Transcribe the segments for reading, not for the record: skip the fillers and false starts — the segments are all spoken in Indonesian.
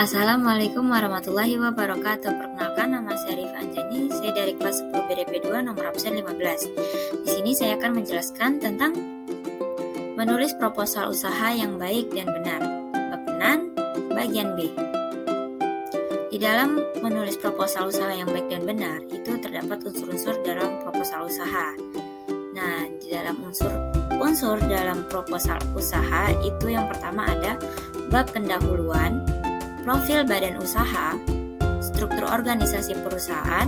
Assalamualaikum warahmatullahi wabarakatuh. Perkenalkan, nama saya Rifah Anjani. Saya dari kelas 10 BDP 2 nomor absen 15. Di sini saya akan menjelaskan tentang menulis proposal usaha yang baik dan benar. Bab 6, bagian B. Di dalam menulis proposal usaha yang baik dan benar, itu terdapat unsur-unsur dalam proposal usaha. Nah, di dalam unsur dalam proposal usaha itu yang pertama ada bab pendahuluan, profil badan usaha, struktur organisasi perusahaan,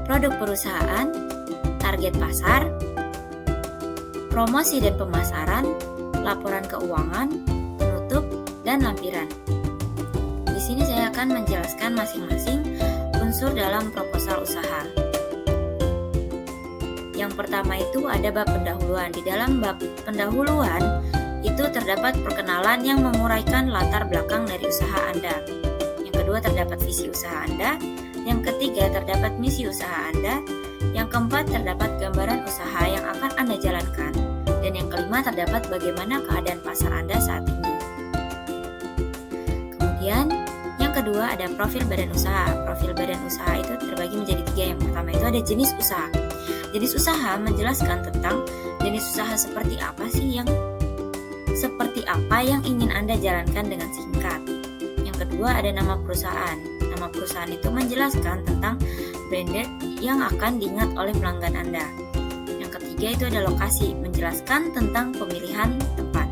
produk perusahaan, target pasar, promosi dan pemasaran, laporan keuangan, penutup, dan lampiran. Di sini saya akan menjelaskan masing-masing unsur dalam proposal usaha. Yang pertama itu ada bab pendahuluan. Di dalam bab pendahuluan itu terdapat perkenalan yang menguraikan latar belakang dari usaha Anda. Yang kedua terdapat visi usaha Anda. Yang ketiga terdapat misi usaha Anda. Yang keempat terdapat gambaran usaha yang akan Anda jalankan. Dan yang kelima terdapat bagaimana keadaan pasar Anda saat ini. Kemudian yang kedua ada profil badan usaha. Profil badan usaha itu terbagi menjadi 3. Yang pertama itu ada jenis usaha. Jenis usaha menjelaskan tentang jenis usaha seperti apa yang ingin Anda jalankan dengan singkat. Yang kedua ada nama perusahaan. Nama perusahaan itu menjelaskan tentang branded yang akan diingat oleh pelanggan Anda. Yang ketiga itu ada lokasi, menjelaskan tentang pemilihan tempat.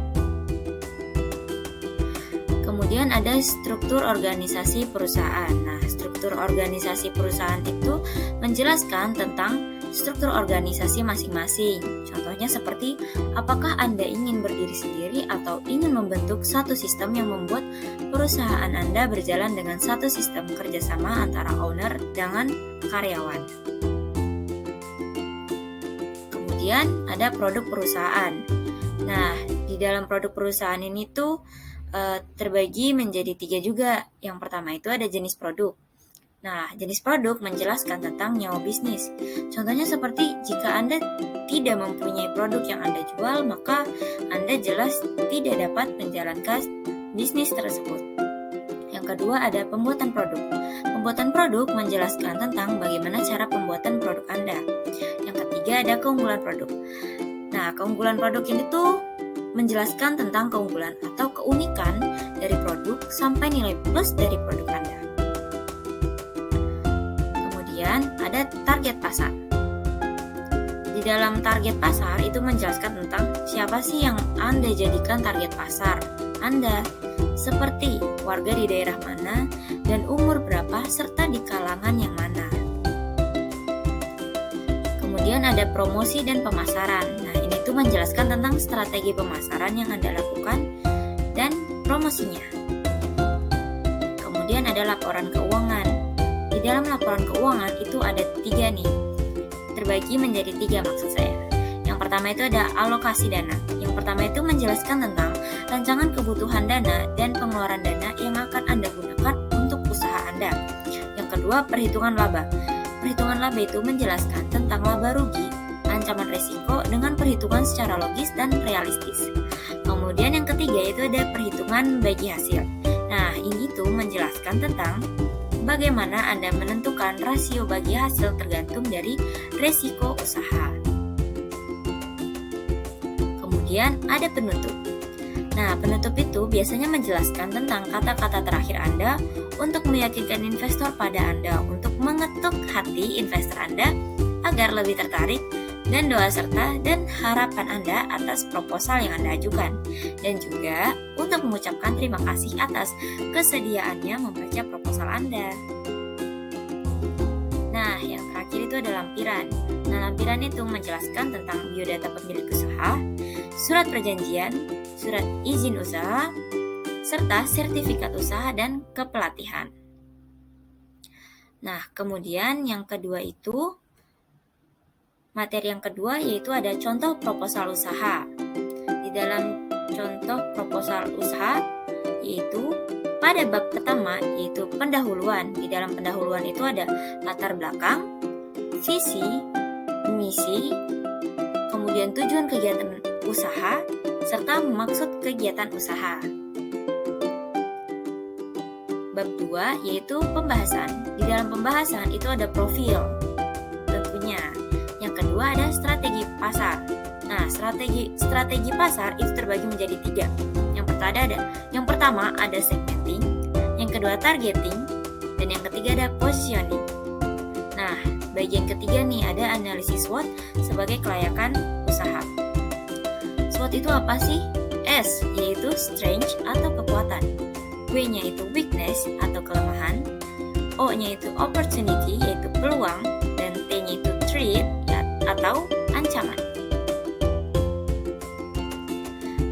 Kemudian ada struktur organisasi perusahaan. Nah, struktur organisasi perusahaan itu menjelaskan tentang struktur organisasi masing-masing. Contohnya seperti apakah Anda ingin berdiri sendiri atau ingin membentuk satu sistem yang membuat perusahaan Anda berjalan dengan satu sistem kerjasama antara owner dengan karyawan. Kemudian ada produk perusahaan. Nah, di dalam produk perusahaan ini tuh terbagi menjadi 3 juga. Yang pertama itu ada jenis produk. Nah, jenis produk menjelaskan tentang nyawa bisnis. Contohnya seperti jika Anda tidak mempunyai produk yang Anda jual, maka Anda jelas tidak dapat menjalankan bisnis tersebut. Yang kedua ada pembuatan produk. Pembuatan produk menjelaskan tentang bagaimana cara pembuatan produk Anda. Yang ketiga ada keunggulan produk. Nah, keunggulan produk ini tuh menjelaskan tentang keunggulan atau keunikan dari produk sampai nilai plus dari produk Anda. Ada target pasar. Di dalam target pasar itu menjelaskan tentang siapa sih yang Anda jadikan target pasar Anda, seperti warga di daerah mana dan umur berapa serta di kalangan yang mana. Kemudian ada promosi dan pemasaran. Nah, ini tuh menjelaskan tentang strategi pemasaran yang Anda lakukan dan promosinya. Kemudian ada laporan keuangan. Di dalam laporan keuangan itu ada 3 nih, terbagi menjadi 3 maksud saya. Yang pertama itu ada alokasi dana. Yang pertama itu menjelaskan tentang rancangan kebutuhan dana dan pengeluaran dana yang akan Anda gunakan untuk usaha Anda. Yang kedua perhitungan laba. Perhitungan laba itu menjelaskan tentang laba rugi, ancaman resiko dengan perhitungan secara logis dan realistis. Kemudian yang ketiga itu ada perhitungan bagi hasil. Nah, ini tuh menjelaskan tentang bagaimana Anda menentukan rasio bagi hasil tergantung dari resiko usaha. Kemudian ada penutup. Nah, penutup itu biasanya menjelaskan tentang kata-kata terakhir Anda untuk meyakinkan investor pada Anda untuk mengetuk hati investor Anda agar lebih tertarik dan doa serta dan harapan Anda atas proposal yang Anda ajukan, dan juga untuk mengucapkan terima kasih atas kesediaannya membaca proposal Anda. Nah, yang terakhir itu ada lampiran. Nah, lampiran itu menjelaskan tentang biodata pemilik usaha, surat perjanjian, surat izin usaha, serta sertifikat usaha dan kepelatihan. Nah, kemudian yang kedua itu materi yang kedua yaitu ada contoh proposal usaha. Di dalam contoh proposal usaha yaitu pada bab pertama yaitu pendahuluan. Di dalam pendahuluan itu ada latar belakang, visi, misi, kemudian tujuan kegiatan usaha, serta maksud kegiatan usaha. bab 2 yaitu pembahasan. Di dalam pembahasan itu ada profil tentunya. Yang kedua ada strategi pasar. Nah, strategi pasar itu terbagi menjadi 3. Yang pertama ada segmenting, yang kedua targeting, dan yang ketiga ada positioning. Nah, bagian ketiga nih ada analisis SWOT sebagai kelayakan usaha. SWOT itu apa sih? S yaitu strength atau kekuatan, W-nya itu weakness atau kelemahan, O-nya itu opportunity yaitu peluang, dan T-nya itu threat atau ancaman.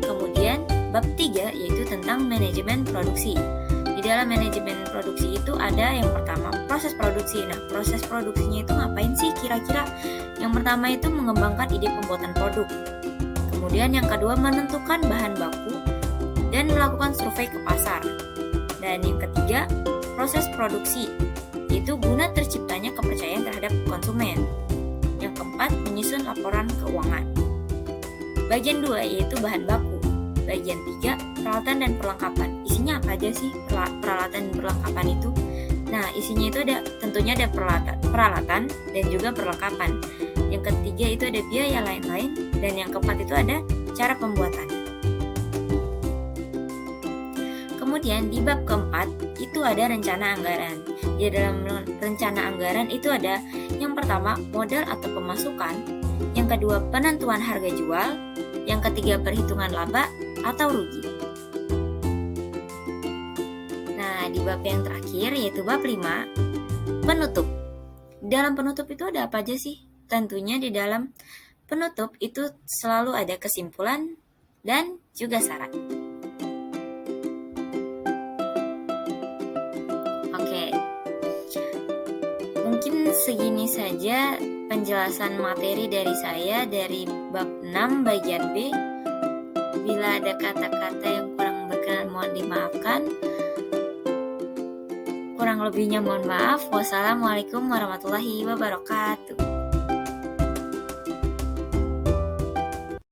Kemudian bab 3 yaitu tentang manajemen produksi. Di dalam manajemen produksi itu ada yang pertama proses produksi. Nah, proses produksinya itu ngapain sih kira-kira? Yang pertama itu mengembangkan ide pembuatan produk. Kemudian yang kedua menentukan bahan baku dan melakukan survei ke pasar. Dan yang ketiga proses produksi, yaitu guna terciptanya kepercayaan terhadap konsumen. Yang keempat menyusun laporan keuangan. Bagian 2 yaitu bahan baku. Bagian 3 peralatan dan perlengkapan. Isinya apa aja sih peralatan dan perlengkapan itu? Nah, isinya itu tentunya ada peralatan dan juga perlengkapan. Yang ketiga itu ada biaya lain-lain, dan yang keempat itu ada cara pembuatan. Kemudian di bab keempat itu ada rencana anggaran. Di dalam rencana anggaran itu ada yang pertama modal atau pemasukan, yang kedua penentuan harga jual, yang ketiga perhitungan laba atau rugi. Nah, di bab yang terakhir yaitu bab 5, penutup. Di dalam penutup itu ada apa aja sih? Tentunya di dalam penutup itu selalu ada kesimpulan dan juga syarat. Oke. Mungkin segini saja penjelasan materi dari saya dari bab 6 bagian B. Bila ada kata-kata yang kurang berkenan mohon dimaafkan. Kurang lebihnya mohon maaf. Wassalamualaikum warahmatullahi wabarakatuh.